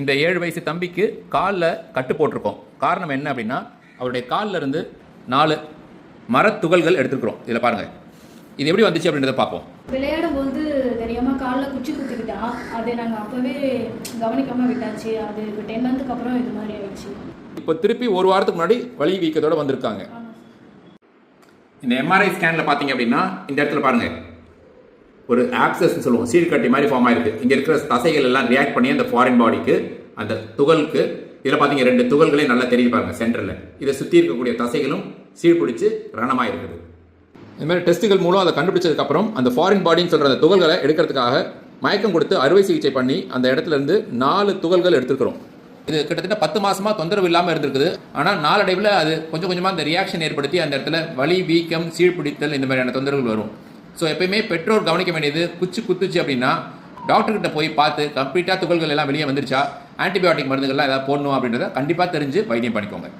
இந்த 7 வயசு தம்பிக்கு காலில் கட்டு போட்டிருக்கோம். காரணம் என்ன அப்படின்னா, அவருடைய காலில் இருந்து 4 மரத்துகள்கள் எடுத்துக்கிறோம். இதில் பாருங்கள், இது எப்படி வந்துச்சு அப்படின்றத பார்ப்போம். விளையாடும் போது தெரியாமல் காலில் குச்சி குத்திக்கிட்டா, அதை நாங்கள் அப்போவே கவனிக்காமல் விட்டாச்சு. அது இப்போ 10 மந்த்துக்கு அப்புறம் இது மாதிரி ஆயிடுச்சு. இப்போ திருப்பி ஒரு வாரத்துக்கு முன்னாடி வலி வீக்கத்தோடு வந்திருக்காங்க. இந்த எம்ஆர்ஐ ஸ்கேனில் பார்த்தீங்க அப்படின்னா, இந்த இடத்துல பாருங்கள், ஒரு ஆக்சஸ்ன்னு சொல்லுவோம், சீழ்கட்டி மாதிரி ஃபார்ம் ஆயிருக்கு. இங்கே இருக்கிற தசைகள் எல்லாம் ரியாக்ட் பண்ணி அந்த ஃபாரின் பாடிக்கு, அந்த துகளுக்கு, இதில் பார்த்தீங்க 2 துகள்களே நல்லா தெரியுது பாருங்கள் சென்டரில். இதை சுற்றி இருக்கக்கூடிய தசைகளும் சீழ்பிடிச்சு ரணமாக இருக்குது. இந்த மாதிரி டெஸ்ட்டுகள் மூலம் அதை கண்டுபிடிச்சதுக்கப்புறம் அந்த ஃபாரின் பாடின்னு சொல்கிற அந்த துகள்களை எடுக்கிறதுக்காக மயக்கம் கொடுத்து அறுவை சிகிச்சை பண்ணி அந்த இடத்துல இருந்து 4 துகள்கள் எடுத்துக்கிறோம். இது கிட்டத்தட்ட 10 மாதமாக தொந்தரவு இல்லாமல் இருந்திருக்குது. ஆனால் நாளடைவில் அது கொஞ்சம் கொஞ்சமாக அந்த ரியாக்ஷன் ஏற்படுத்தி அந்த இடத்துல வலி, வீக்கம், சீழ்பிடித்தல் இந்த மாதிரியான தொந்தரவுகள் வரும். ஸோ எப்பயுமே பெற்றோர் கவனிக்க வேண்டியது, குத்துச்சு அப்படின்னா டாக்டர்கிட்ட போய் பார்த்து கம்ப்ளீட்டாக துகள்கள் எல்லாம் வெளியே வந்துருச்சா, ஆன்டிபயோட்டிக் மருந்துகள்லாம் ஏதாவது போடணும் அப்படின்றத கண்டிப்பாக தெரிஞ்சு வைத்தியம் பண்ணிக்கோங்க.